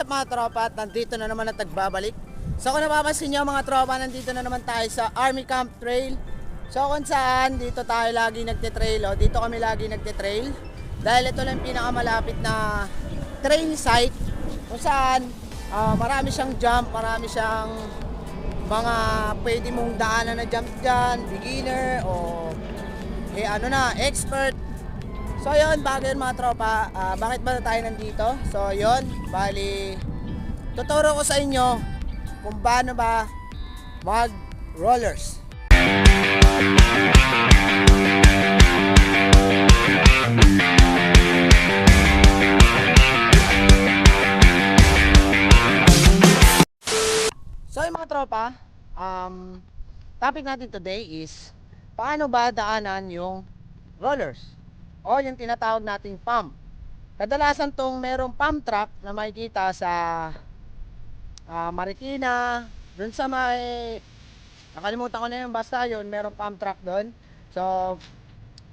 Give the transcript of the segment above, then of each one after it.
up mga tropa? At nandito na naman at nagbabalik. So kung napapansin nyo mga tropa, nandito na naman tayo sa Army Camp Trail. So kung saan dito tayo lagi nagte-trail, dito kami lagi nagte-trail. Dahil ito lang pinakamalapit na trail site kung saan marami siyang jump, marami siyang mga pwede mong daanan na jump dyan, beginner o expert. So yun, bago yun mga tropa, bakit ba tayo nandito? So yun, bali tuturo ko sa inyo kung paano ba mag rollers. So yung mga tropa, topic natin today is paano ba daanan yung rollers o yung tinatawag nating pump. Kadalasan tong merong pump track na makikita sa Marikina, dun sa may nakalimutan ko na yun, basta yun merong pump track doon. So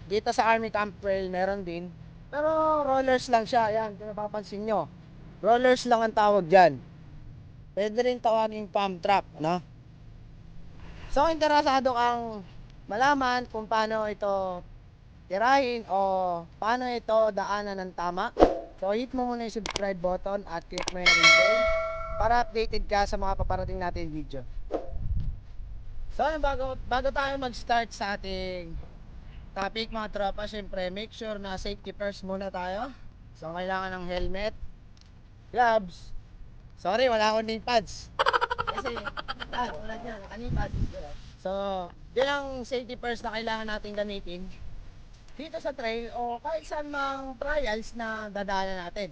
dito sa Army Camp Trail meron din, pero rollers lang siya. Yan, kung napapansin nyo, rollers lang ang tawag dyan. Pwede rin tawagin pump track, no? So interesado kang malaman kung paano ito tirahin o paano ito daanan ng tama, so hit mo muna yung subscribe button at click mo yung ring bell para updated ka sa mga paparating natin video. So bago tayo mag-start sa ating topic mga tropa, syempre make sure na safety first muna tayo. So kailangan ng helmet, gloves. Sorry, wala akong knee pads kasi wala dyan, knee pads. So yun ang safety first na kailangan natin gamitin dito sa trail o kahit saan mang trials na dadaanan natin.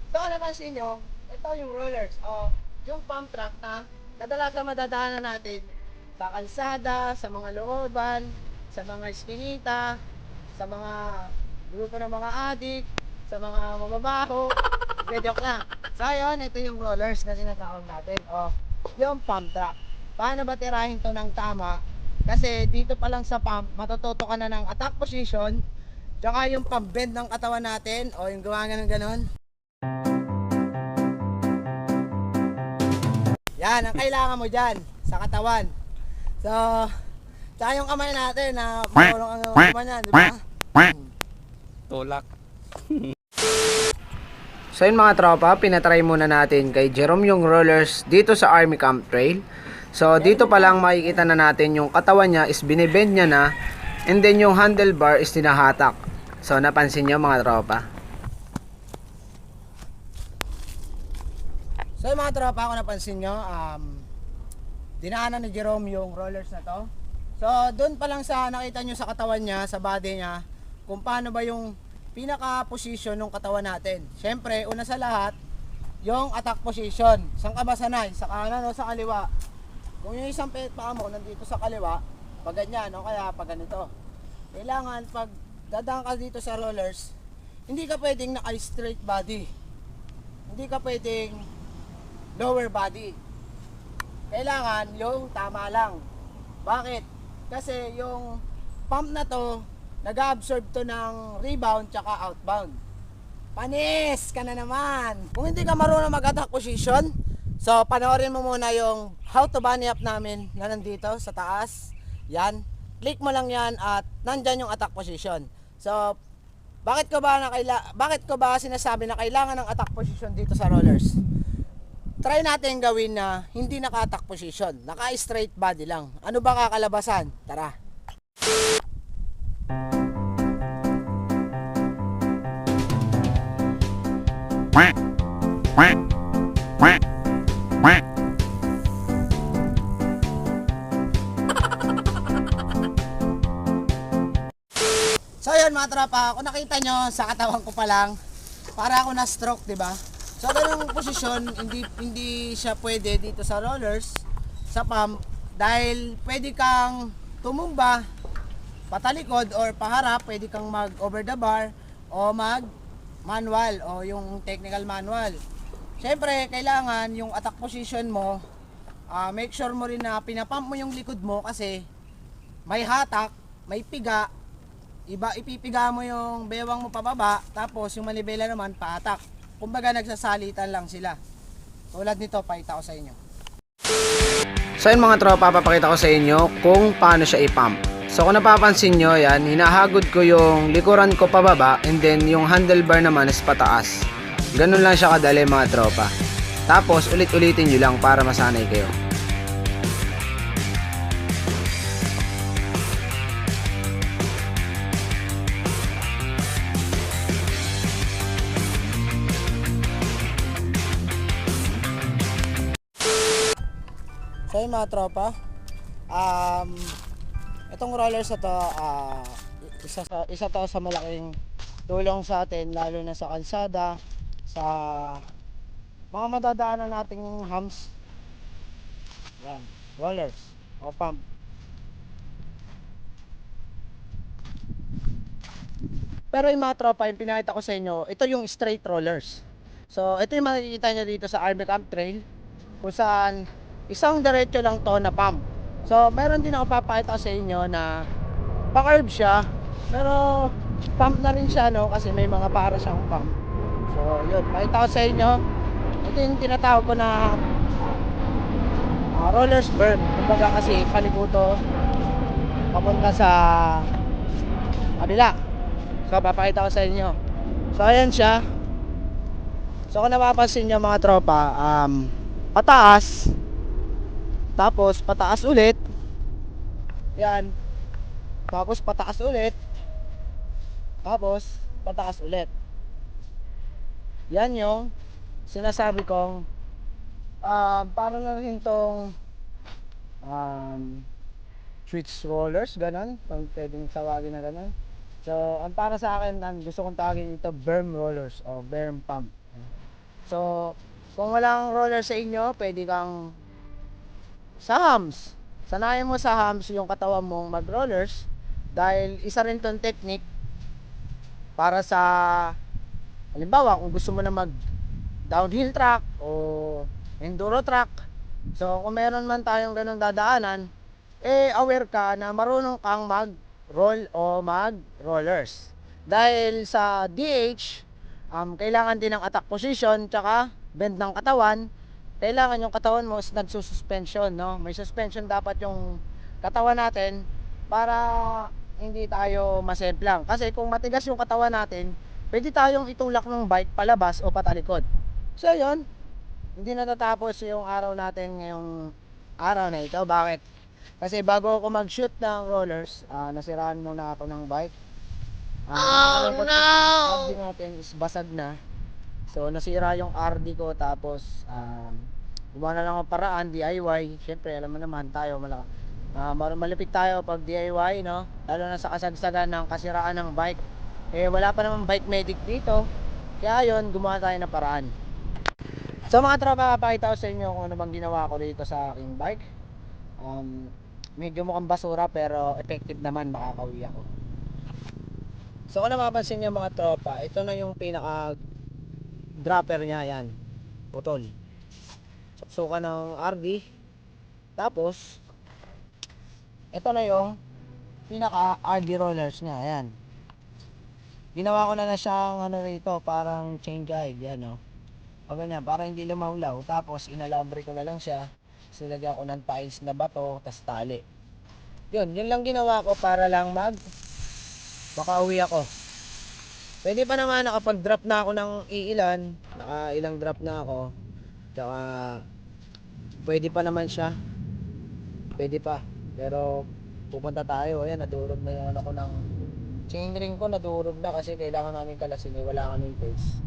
So napansin nyo, ito yung rollers o yung pump track na kadalasan madadaanan natin sa kalsada, sa mga looban, sa mga eskinita, sa mga grupo ng mga adik, sa mga mababaho. Joke lang. So yun, ito yung rollers na tinatawag natin o yung pump track. Paano ba tirahin to ng tama? Kasi dito pa lang sa pump, matututo ka na ng attack position, tsaka yung pag-bend ng katawan natin o yung gawa ng ganon. Yan ang kailangan mo dyan sa katawan. So tsaka yung kamay natin na marunong ang kamay niya, di ba? Tulak. So yun mga tropa, pinatry muna natin kay Jerome yung rollers dito sa Army Camp Trail. So dito pa lang makikita na natin yung katawan niya is binibend niya na, and then yung handlebar is tinahatak. So napansin niyo mga tropa. So yung mga tropa, kung napansin niyo, dinaanan ni Jerome yung rollers na to. So doon pa lang sa nakita niyo sa katawan niya, sa body niya, kung paano ba yung pinaka position ng katawan natin. Syempre, una sa lahat, yung attack position. Saan ka ba sanay? Sa kanan o sa kaliwa? Kung yung isang paa mo nandito sa kaliwa, pag ganyan o kaya pag ganito, kailangan pag dadaan ka dito sa rollers, hindi ka pwedeng naka-straight body, hindi ka pwedeng lower body, kailangan yung tama lang. Bakit? Kasi yung pump na to nag-absorb to ng rebound tsaka outbound. Panis ka na naman kung hindi ka marunong mag-attack position. So panoorin mo muna yung how to bunny up namin na nandito sa taas. Yan, click mo lang yan at nandyan yung attack position. So bakit ko ba sinasabi na kailangan ng attack position dito sa rollers? Try natin gawin na hindi naka-attack position, naka-straight body lang. Ano ba kakalabasan? Tara. So yun mga tropa, kung nakita nyo sa katawan ko pa lang, para ako na stroke, di ba? So ganung posisyon, hindi siya pwede dito sa rollers, sa pump, dahil pwede kang tumumba patalikod or paharap, pwede kang mag over the bar o mag manual o yung technical manual. Syempre, kailangan yung attack position mo, make sure mo rin na pinapump mo yung likod mo kasi may hatak, may piga, ipipiga mo yung bewang mo pababa, tapos yung manibela naman paatak. kumbaga nagsasalitan lang sila. Tulad nito, pakita ko sa inyo. So yun mga tropa, papakita ko sa inyo kung paano siya i-pump. So kung napapansin nyo, yan, hinahagod ko yung likuran ko pababa and then yung handlebar naman is pataas. Ganun lang siya kadali mga tropa. Tapos ulit-ulitin nyo lang para masanay kayo. So yun mga tropa, itong rollers na to, isa to sa malaking tulong sa atin, lalo na sa kalsada, sa mga madadaanan nating humps. Yan, rollers o pump. Pero yung mga tropa, yung pinakita ko sa inyo, ito yung straight rollers. So ito yung makikita nyo dito sa Army Camp Trail, kung saan isang diretso lang to na pump. So meron din ako papakita sa inyo na pa-curve siya, pero pump na rin siya, no, kasi may mga para siyang pump. So yun, pakita ko sa inyo. Ito yung tinatawag ko na rollers burn. Kumbaga kasi palikuto papunta sa kabila. So papakita ko sa inyo. So ayan siya. So kung napapansin nyo mga tropa, pataas, tapos pataas ulit. Yan. Tapos pataas ulit. Tapos pataas ulit. Yan yung sinasabi kong para na rin tong switch rollers, ganon, kung pwedeng tawagin na ganon. So ang para sa akin, gusto kong tawagin ito berm rollers o berm pump. So kung walang roller sa inyo, pwede kang sa hams, sanayin mo sa hams yung katawan mong mag rollers, dahil isa rin tong technique para sa, halimbawa kung gusto mo na mag downhill track o enduro track. So kung meron man tayong ganung dadaanan, aware ka na marunong kang mag roll o mag rollers. Dahil sa DH, kailangan din ng attack position tsaka bend ng katawan. Kailangan yung katawan mo is nagsususpension, no? May suspension dapat yung katawan natin para hindi tayo masemplang. Kasi kung matigas yung katawan natin, pwede tayong itulak ng bike palabas o patalikod. So yun, hindi natatapos yung araw natin ngayong araw na ito. Bakit? Kasi bago ako mag-shoot ng rollers, nasiraan muna ako ng bike. Oh no! RD natin is basag na. So nasira yung RD ko, tapos gumawa na lang ang paraan, DIY. Siyempre alam mo naman tayo, malupit tayo pag DIY, no? Lalo na sa kasagsagan ng kasiraan ng bike. Wala pa naman bike medic dito. Kaya yun, gumawa tayo ng paraan. So mga tropa, papakita ko sa inyo kung ano bang ginawa ko dito sa aking bike. Medyo mukhang basura pero effective naman, makakauwi ako. So kung napapansin nyo mga tropa, ito na yung pinaka dropper nya, yan, putol. Suka ng RD. Tapos ito na yung pinaka RD rollers nya, yan. Ginawa ko na siyang ano rito, parang chain guide, yan, no. O ganyan, para hindi lumawlaw. Tapos inalambre ko na lang siya, silagyan ko ng tiles na bato, tas tali. Yun lang ginawa ko para lang makauwi ako. Pwede pa naman, nakapag-drop na ako ng iilan, ilang drop na ako. Tsaka pwede pa naman siya. Pwede pa. Pero pupunta tayo. Ayan, nadurog na yung ano ko ng chainring ko, nadurog na kasi kailangan namin kalasin. Wala kaming face.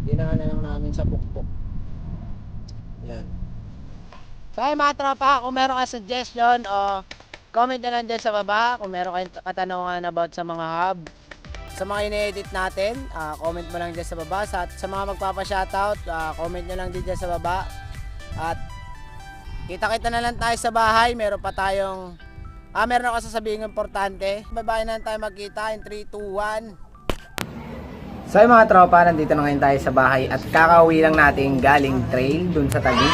Dinaan na lang namin sa pukpok. Yan. So ay mga tropa, kung meron ka suggestion o comment na lang dyan sa baba. Kung meron kayong katanungan about sa mga hub, sa mga ine-edit natin, comment mo lang dyan sa baba. Sa mga magpapa-shoutout, comment nyo lang din dyan sa baba. At kita-kita na lang tayo sa bahay. Meron pa tayong meron ako sasabihin importante. Babae na lang tayo magkita in 3, 2, 1. So yung mga tropa, nandito na ngayon tayo sa bahay at kakauwi lang natin galing trail dun sa Taguig.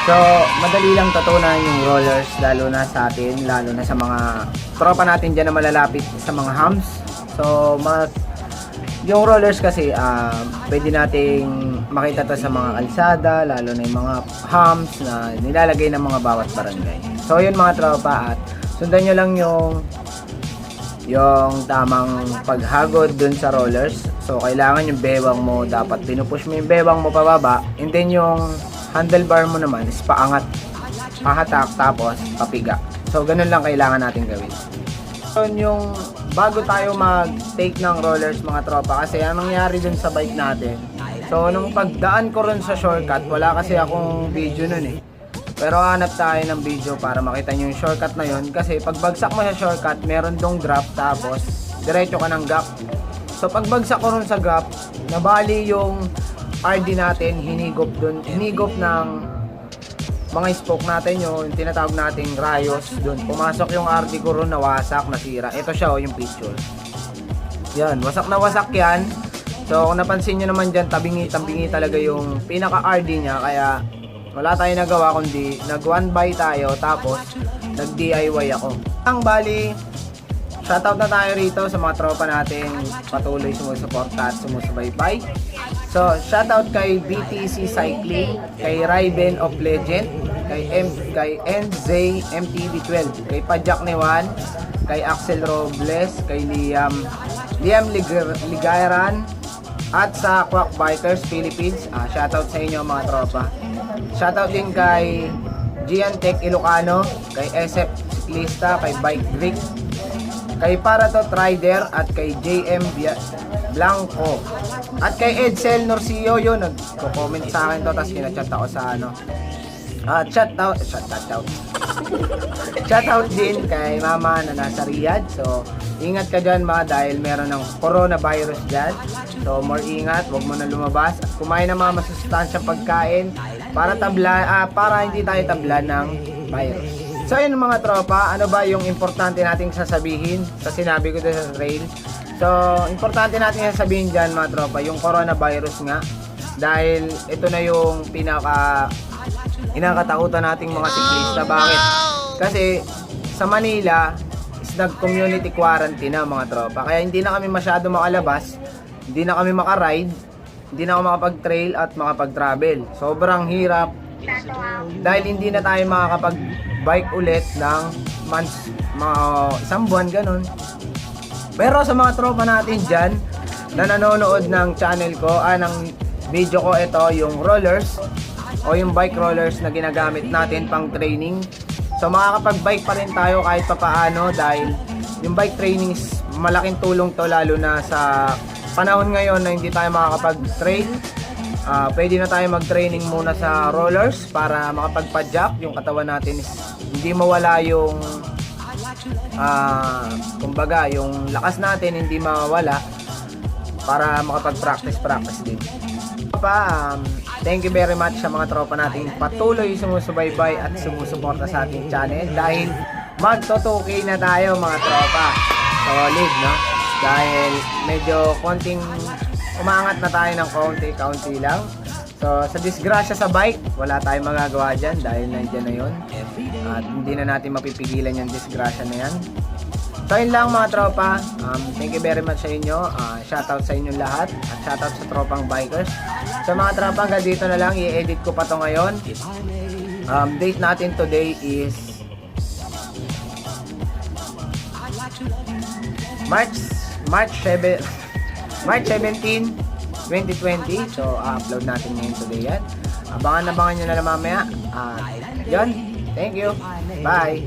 So madali lang tutunan yung rollers, lalo na sa atin, lalo na sa mga tropa natin dyan na malalapit sa mga humps. So Yung rollers kasi, pwede nating makita to sa mga kalsada, lalo na yung mga humps na nilalagay ng mga bawat barangay. So yun mga tropa, at sundan nyo lang yung tamang paghagod dun sa rollers. So kailangan yung bewang mo, dapat pinupush mo yung bewang mo pababa, and then yung handlebar mo naman is paangat, pahatak, tapos papiga. So ganun lang kailangan natin gawin. So yung bago tayo mag-take ng rollers mga tropa, kasi anong nangyari dun sa bike natin, so nung pagdaan ko rin sa shortcut, wala kasi akong video nun eh. Pero hanap tayo ng video para makita nyo yung shortcut na yun, kasi pagbagsak mo sa shortcut, meron dong drop, tapos diretso ka ng gap. So pagbagsak ko rin sa gap, nabali yung RD natin, hinigop ng mga spoke natin, yung tinatawag nating rayos dun. Pumasok yung RD ko ron, nawasak, nasira. Ito siya yung picture. Yan, wasak na wasak yan. So kung napansin nyo naman dyan, tabingi talaga yung pinaka RD nya, kaya wala tayong nagawa kundi nag one buy tayo, tapos nag DIY ako. Ang bali, shoutout na tayo rito sa mga tropa natin patuloy sumusuporta at sumusubaybay. So shoutout kay BTC Cycling, kay Raven of Legend, kay NZ MTV12, kay Pajak Newan, kay Axel Robles, kay Liam Ligaran, at sa Quack Bikers Philippines. Shoutout sa inyo mga tropa. Shoutout din kay Giantech Ilocano, kay SF Ciclista, kay Bike Greek, kay Paratot Rider, at kay JM Blanco, at kay Edsel Norcio. Yun, nagko-comment sa akin to, tapos kinachat ako sa shoutout din kay mama na nasa Riyadh. So ingat ka dyan dahil meron ng coronavirus dyan. So more ingat, wag mo na lumabas at kumain ng mga masustansyang pagkain para hindi tayo tabla ng virus. So yun mga tropa, ano ba yung importante nating sasabihin sa sinabi ko doon sa trail? So importante nating sasabihin dyan mga tropa, yung coronavirus nga, dahil ito na yung inakatakutan nating mga siklista. Bakit? Kasi sa Manila is nag-community quarantine na mga tropa, kaya hindi na kami masyado makalabas, hindi na kami makaride, hindi na ako makapag-trail at makapag-travel. Sobrang hirap dahil hindi na tayo makakapag-bike ulit ng months, mga isang buwan ganun. Pero sa mga tropa natin dyan na nanonood ng channel ko, ng video ko, ito yung rollers o yung bike rollers na ginagamit natin pang training. So makakapag-bike pa rin tayo kahit papaano, dahil yung bike training is malaking tulong to, lalo na sa panahon ngayon na hindi tayo makakapag-trail. Pwede na tayo mag-training muna sa rollers para makapag-padjak yung katawan natin, is hindi mawala yung kumbaga yung lakas natin, hindi mawala, para makapag-practice din. Thank you very much sa mga tropa nating patuloy sumusubaybay at sumusuporta sa ating channel, dahil magto-2K na tayo mga tropa. Solid, no? Dahil medyo konting umangat na tayo ng kaunti lang. So sa disgrasya sa bike, wala tayong magagawa dyan dahil nandiyan na yun, at hindi na natin mapipigilan yung disgrasya na yan. So yun lang mga tropa, thank you very much sa inyo, shoutout sa inyong lahat, at shoutout sa tropang bikers. Sa mga tropa, hanggang dito na lang, i-edit ko pa to ngayon. Date natin today is March 17, 2020. So upload natin ngayon today yan. Abangan nyo na lang mamaya. Yun, thank you, bye.